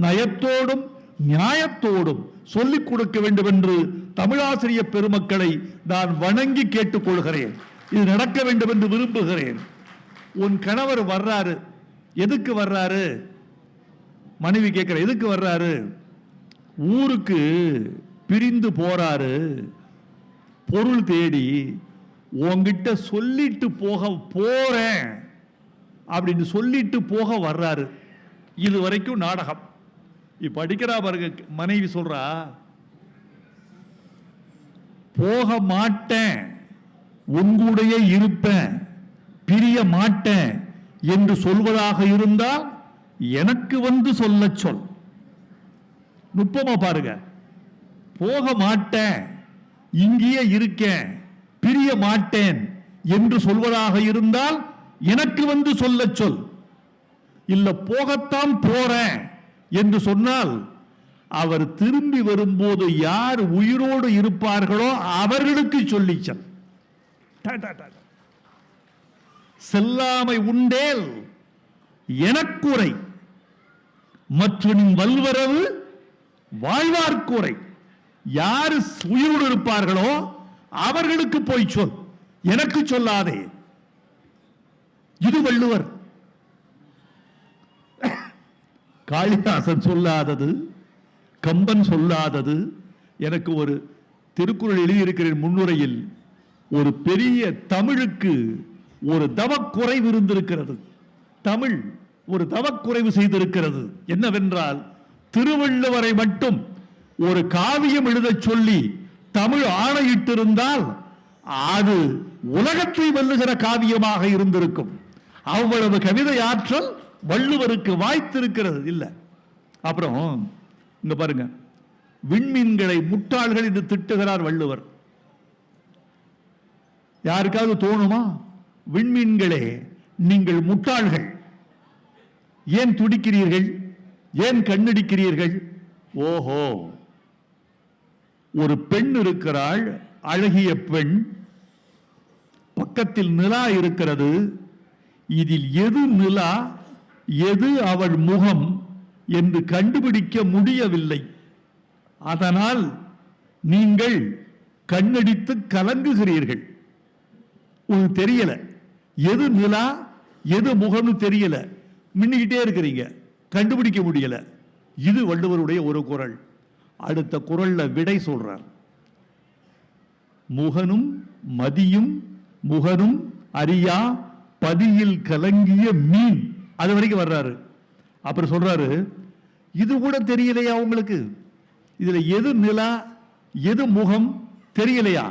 நயத்தோடும் நியாயத்தோடும் சொல்லிக் கொடுக்க வேண்டும் என்று தமிழாசிரிய பெருமக்களை நான் வணங்கி கேட்டுக் கொள்கிறேன். இது நடக்க வேண்டும் என்று விரும்புகிறேன். உன் கணவர் வர்றாரு, எதுக்கு வர்றாரு? மனைவி கேட்கிற, எதுக்கு வர்றாரு? ஊருக்கு பிரிந்து போறாரு, பொருள் தேடி. உன்கிட்ட சொல்லிட்டு போக போறேன் அப்படின்னு சொல்லிட்டு போக வர்றாரு. இது வரைக்கும் நாடகம். இப்ப அடிக்கிறா பாருங்க, மனைவி சொல்றா, போக மாட்டேன், உன்கூடைய இருப்பேன், பிரிய மாட்டேன் என்று சொல்வதாக இருந்தால் எனக்கு வந்து சொல்ல சொல். நுட்பமா பாருங்க. போக மாட்டேன், இங்கேயே இருக்கேன், பிரிய மாட்டேன் என்று சொல்வதாக இருந்தால் எனக்கு வந்து சொல்ல சொல். இல்ல போகத்தான் போறேன் என்று சொன்னால் அவர் திரும்பி வரும்போது யார் உயிரோடு இருப்பார்களோ அவர்களுக்கு சொல்லி சொல். செல்லாமை உண்டேல் எனக்குறை, மற்றும் வல்வரவு வாழ்வார்க்குறை. யார் உயிரோடு இருப்பார்களோ அவர்களுக்கு போய் சொல், எனக்கு சொல்லாதே. இது வள்ளுவர். காளிதாசன் சொல்லாதது, கம்பன் சொல்லாதது. எனக்கு ஒரு திருக்குறள் எழுதியிருக்கிறேன் முன்னுரையில். ஒரு பெரிய தமிழுக்கு ஒரு தவக்குறைவு இருந்திருக்கிறது. தமிழ் ஒரு தவக்குறைவு செய்திருக்கிறது. என்னவென்றால், திருவள்ளுவரை மட்டும் ஒரு காவியம் எழுதச் சொல்லி தமிழ் ஆணையிட்டிருந்தால் அது உலகத்தை வெல்லுகிற காவியமாக இருந்திருக்கும். அவ்வளவு கவிதை ஆற்றல் வள்ளுவருக்கு வாய்த்திருக்கிறது. இல்ல. அப்புறம் இங்க பாருங்க, விண்மீன்களை முட்டாள்கள் என்று திட்டுகிறார் வள்ளுவர். யாருக்காவது தோணுமா? விண்மீன்களே, நீங்கள் முட்டாள்கள், ஏன் துடிக்கிறீர்கள், ஏன் கண்ணடிக்கிறீர்கள்? ஓஹோ, ஒரு பெண் இருக்கிறாள், அழகிய பெண், பக்கத்தில் நிலா இருக்கிறது. இதில் எது நிலா, எது அவள் முகம் என்று கண்டுபிடிக்க முடியவில்லை. அதனால் நீங்கள் கண்ணடித்து கலங்குகிறீர்கள். உங்களுக்கு தெரியல எது நிலா எது முகம்னு தெரியல, மின்னிக்கிட்டே இருக்கிறீங்க, கண்டுபிடிக்க முடியல. இது வள்ளுவருடைய ஒரு குறள். அடுத்த குறள்ல விடை சொல்றார். முகனும் மதியும் முகனும் அறியா பதியில் கலங்கிய மீன். அது வரைக்கும் வர்றாரு. அப்புறம் சொல்றாரு, இது கூட தெரியலையா உங்களுக்கு? இதுல எது நிலா எது முகம் தெரியலையா?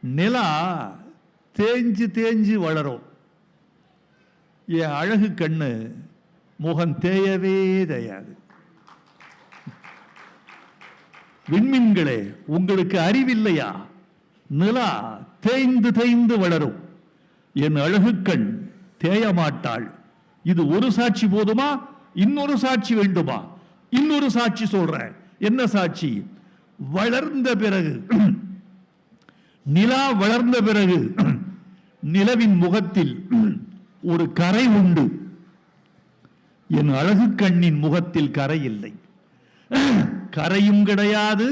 நிலா தேஞ்சு தேஞ்சு வளரும். என் அழகு கண்ணு முகம் தேயவே தேயாது. விண்மீன்களே, உங்களுக்கு அறிவில்லையா? நிலா தேய்ந்து தேய்ந்து வளரும், என் அழகு கண் தேய மாட்டாள். இது ஒரு சாட்சி போதுமா? இன்னொரு சாட்சி வேண்டுமா? இன்னொரு சாட்சி சொல்றேன். என்ன சாட்சி? வளர்ந்த பிறகு, நிலா வளர்ந்த பிறகு நிலவின் முகத்தில் ஒரு கரை உண்டு. என் அழகு கண்ணின் முகத்தில் கரை இல்லை. கரையும் கிடையாது,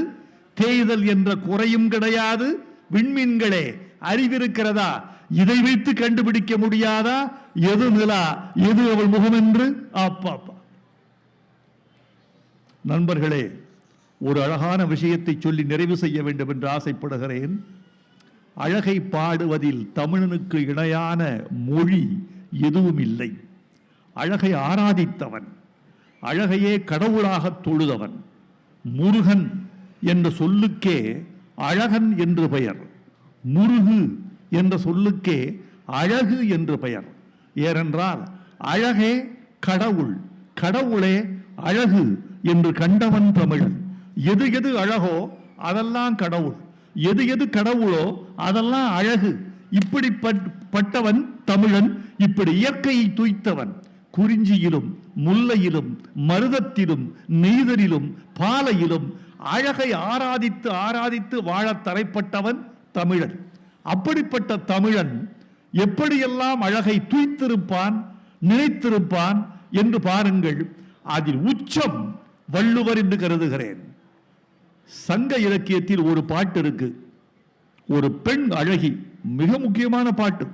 தேய்தல் என்ற குறையும் கிடையாது. விண்மீன்களே, அறிவிருக்கிறதா? இதை வைத்து கண்டுபிடிக்க முடியாதா எது நிலா எது அவள் முகம் என்று? அப்பா நண்பர்களே, ஒரு அழகான விஷயத்தை சொல்லி நிறைவு செய்ய வேண்டும் என்று ஆசைப்படுகிறேன். அழகை பாடுவதில் தமிழனுக்கு இணையான மொழி எதுவும் இல்லை. அழகை ஆராதித்தவன், அழகையே கடவுளாக தொழுதவன். முருகன் என்ற சொல்லுக்கே அழகன் என்று பெயர், முருகு என்ற சொல்லுக்கே அழகு என்று பெயர். ஏனென்றால் அழகே கடவுள், கடவுளே அழகு என்று கண்டவன் தமிழன். எது எது அழகோ அதெல்லாம் கடவுள், எது எது கடவுளோ அதெல்லாம் அழகு. இப்படிப்பட்டவன் தமிழன். இப்படி இயற்கையை துய்த்தவன், குறிஞ்சியிலும் முல்லையிலும் மருதத்திலும் நெய்தலிலும் பாலையிலும் அழகை ஆராதித்து ஆராதித்து வாழத் தலைப்பட்டவன் தமிழன். அப்படிப்பட்ட தமிழன் எப்படியெல்லாம் அழகை தூய்த்திருப்பான், நினைத்திருப்பான் என்று பாருங்கள். அதில் உச்சம் வள்ளுவர் என்று கருதுகிறேன். சங்க இலக்கியத்தில் ஒரு பாட்டு இருக்கு, ஒரு பெண் அழகி, மிக முக்கியமான பாட்டு.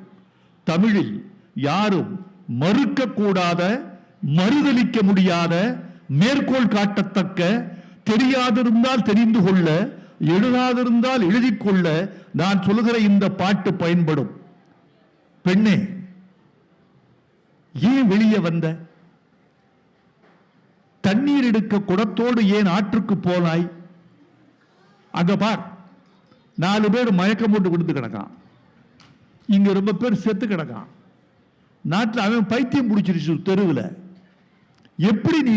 தமிழில் யாரும் மறுக்க கூடாத, மறுதலிக்க முடியாத, மேற்கோள் காட்டத்தக்க, தெரியாதிருந்தால் தெரிந்து கொள்ள, எழுதாதிருந்தால் எழுதிக் கொள்ள நான் சொல்லுகிற இந்த பாட்டு பயன்படும். பெண்ணே, ஏன் வெளியே வந்த? தண்ணீர் எடுக்க குடத்தோடு ஏன் ஆற்றுக்கு போனாய்? அங்க பார், 4 பேர் மயக்கம் போட்டு விழுந்து கிடக்கான், இங்க ரொம்ப பேர் செத்து கிடக்கான். நாட்டில் அவன் பைத்தியம் பிடிச்சிருச்சு தெருவில். எப்படி நீ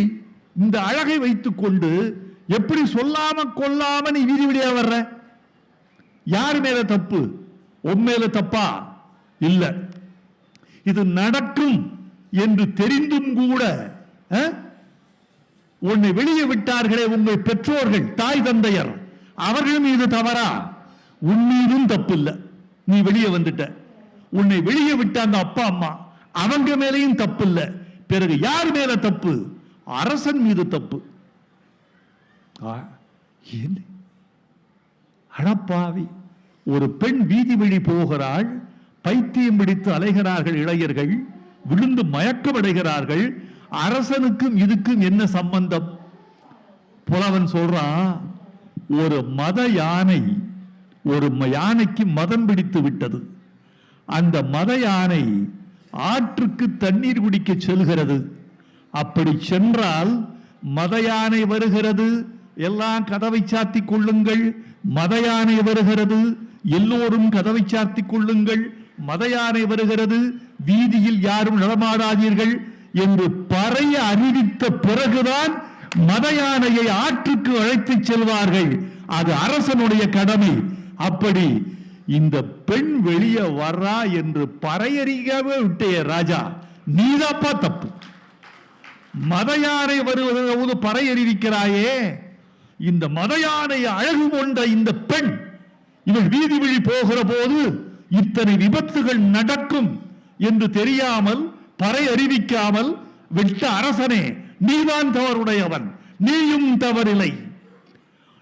இந்த அழகை வைத்துக் கொண்டு எப்படி சொல்லாம கொல்லாம நீ வீதி விடியா வர்ற? யார் மேல தப்பு? உன் மேல தப்பா? இல்ல. இது நடக்கும் என்று தெரிந்தும் கூட உன்னை வெளியே விட்டார்களே உங்கள் பெற்றோர்கள், தாய் தந்தையர், அவர்கள் மீது தவறா? உன் மீதும் தப்பு இல்ல, நீ வெளியே வந்துட்ட. உன்னை வெளியே விட்டாங்க அப்பா அம்மா, அவங்க மேலேயும் தப்பு இல்ல. பிறகு யார் மேல தப்பு? அரசன் மீது தப்பு. அடப்பாவி, ஒரு பெண் வீதி வழி போகிறாள், பைத்தியம் பிடித்து அலைகிறார்கள் இளைஞர்கள், விழுந்து மயக்கம் அடைகிறார்கள். அரசனுக்கும் இதுக்கும் என்ன சம்பந்தம்? புலவன் சொல்றான், ஒரு மத யானை, ஒரு யானைக்கு மதம் பிடித்து விட்டது. அந்த மத யானை ஆற்றுக்கு தண்ணீர் குடிக்க செல்கிறது. அப்படி சென்றால் மத யானை வருகிறது, எல்லாம் கதவை சாத்திக் கொள்ளுங்கள், மத யானை வருகிறது, எல்லோரும் கதவை சாத்திக் கொள்ளுங்கள், மத யானை வருகிறது, வீதியில் யாரும் நடமாடாதீர்கள் என்று பறைய அறிவித்த பிறகுதான் மத யானையை ஆற்றுக்கு அழைத்து செல்வார்கள். அது அரசனுடைய கடமை. அப்படி இந்த பெண் வெளியே வர்றா என்று பறையறிக்கவே விட்டே ராஜா, நீதாப்பா தப்பு. மத யானை வருவது பறை அறிவிக்கிறாயே, இந்த மத யானை அழகு கொண்ட இந்த பெண் இவள் வீதி வழி போகிற போது இத்தனை விபத்துகள் நடக்கும் என்று தெரியாமல், பறை அறிவிக்காமல் விட்ட அரசனே, நீதான் தவறுடையவன், நீயும் தவறில்லை.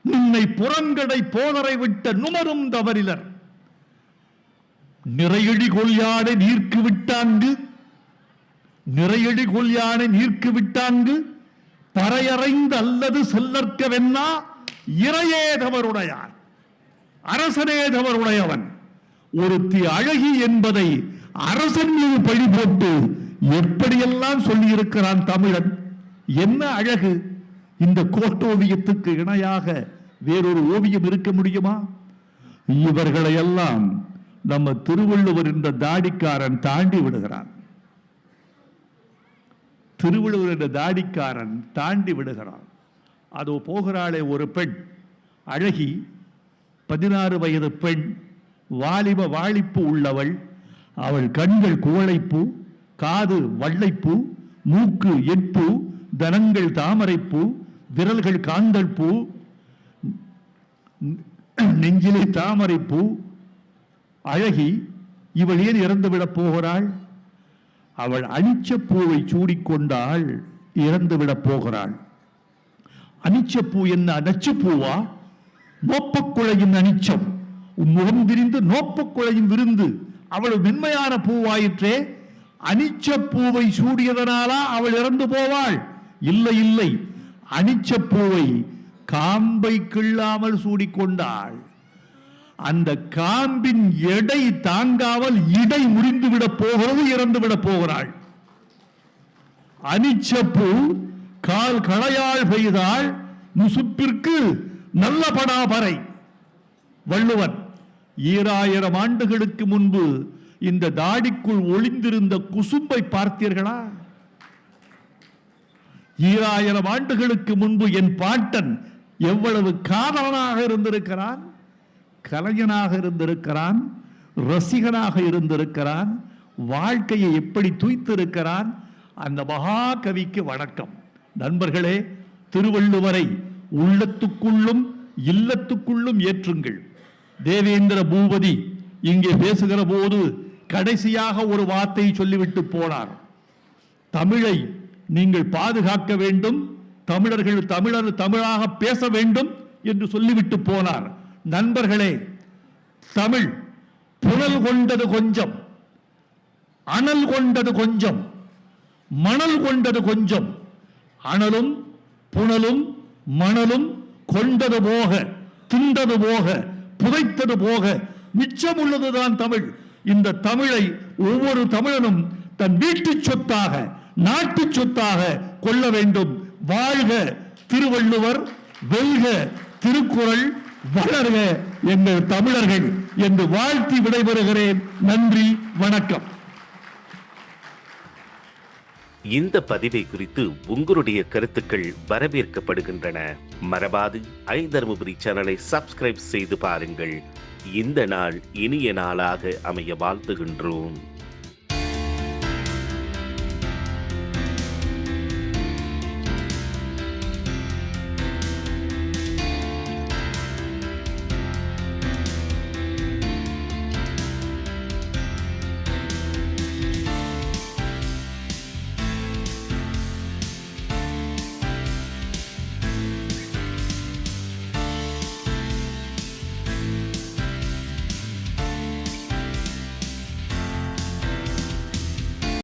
நின்னை புறங்கடை போதரை விட்ட நுமரும் தவறிலர். நிறையடி கொள்யானை நீர்க்கு விட்டாங்கு, நிறையடி கொள்யானை நீர்க்கு விட்டாங்கு, பறையறைந்து அல்லது செல்லற்க வென்னா இறையே தவறுடையான், அரசனே தவறுடையவன். ஒருத்தி அழகி என்பதை அரசன் மீது பழி போட்டு எப்படியெல்லாம் சொல்லி இருக்கிறான் தமிழன். என்ன அழகு! இந்த கோட்டோவியத்துக்கு இணையாக வேறொரு ஓவியம் இருக்க முடியுமா? இவர்களை எல்லாம் நம்ம திருவள்ளுவர் என்ற தாடிக்காரன் தாண்டி விடுகிறான். திருவள்ளுவர் என்ற தாடிக்காரன் தாண்டி விடுகிறான். அதோ போகிறாளே ஒரு பெண், அழகி, 16 வயது பெண், வாலிப வாழிப்பு உள்ளவள். அவள் கண்கள் குவளைப்பூ, காது வள்ளைப்பூ, மூக்கு எட்பூ, தனங்கள் தாமரைப்பூ, விரல்கள் காந்தல் பூ, நெஞ்சிலே தாமரைப்பூ. அழகி, இவள் ஏன் இறந்துவிடப் போகிறாள்? அவள் அனிச்சப்பூவை சூடிக்கொண்டாள், இறந்துவிடப் போகிறாள். அனிச்சப்பூ என்ன நச்சுப்பூவா? நோப்பக்குழையின் அனிச்சம், முகம் திரிந்து நோப்பக்குழையின் விருந்து. அவள் மென்மையான பூவாயிற்றே. அனிச்சப்பூவை சூடியதனாலா அவள் இறந்து போவாள்? இல்லை இல்லை, அனிச்சப்பூவை காம்பை கிள்ளாமல் சூடிக்கொண்டாள். அந்த காம்பின் எடை தாங்காமல் இடை முறிந்து விட போகிறது, இறந்து விட போகிறாள். அனிச்சப்பூ கால் களையால் பெய்தாள், முசுப்பிற்கு நல்ல படாபறை. வள்ளுவன் 2000 ஆண்டுகளுக்கு முன்பு இந்த தாடிக்குள் ஒளிந்திருந்த குசும்பை பார்த்தீர்களா? 2000 ஆண்டுகளுக்கு முன்பு என் பாட்டன் எவ்வளவு காதலனாக இருந்திருக்கிறான், கலைஞனாக இருந்திருக்கிறான், ரசிகனாக இருந்திருக்கிறான், வாழ்க்கையை எப்படி தூய்த்திருக்கிறான். அந்த மகாகவிக்கு வணக்கம். நண்பர்களே, திருவள்ளுவரை உள்ளத்துக்குள்ளும் இல்லத்துக்குள்ளும் ஏற்றுங்கள். தேவேந்திர பூபதி இங்கே பேசுகிற போது கடைசியாக ஒரு வார்த்தை சொல்லிவிட்டு போனார். தமிழை நீங்கள் பாதுகாக்க வேண்டும், தமிழாக பேச வேண்டும் என்று சொல்லிவிட்டு போனார். நண்பர்களே, தமிழ் புனல் கொண்டது கொஞ்சம், அனல் கொண்டது கொஞ்சம், மணல் கொண்டது கொஞ்சம். அனலும் புனலும் மணலும் கொண்டது போக, திண்டது போக, புதைத்தது போக மிச்சம் உள்ளதுதான் தமிழ். இந்த தமிழை ஒவ்வொரு தமிழனும் தன் வீட்டு சொத்தாக, நாட்டு சொத்தாக கொள்ள வேண்டும். வாழ்க திருவள்ளுவர், வெல்க திருக்குறள், வளர்க எங்கள் தமிழர்கள் என்று வாழ்த்தி விடைபெறுகிறேன். நன்றி, வணக்கம்.
இந்த பதிவை குறித்து உங்களுடைய கருத்துக்கள் வரவேற்கப்படுகின்றன. மறவாது ஐதருமபுரி சேனலை சப்ஸ்கிரைப் செய்து பாருங்கள். இந்த நாள் இனிய நாளாக அமைய வாழ்த்துகின்றோம்.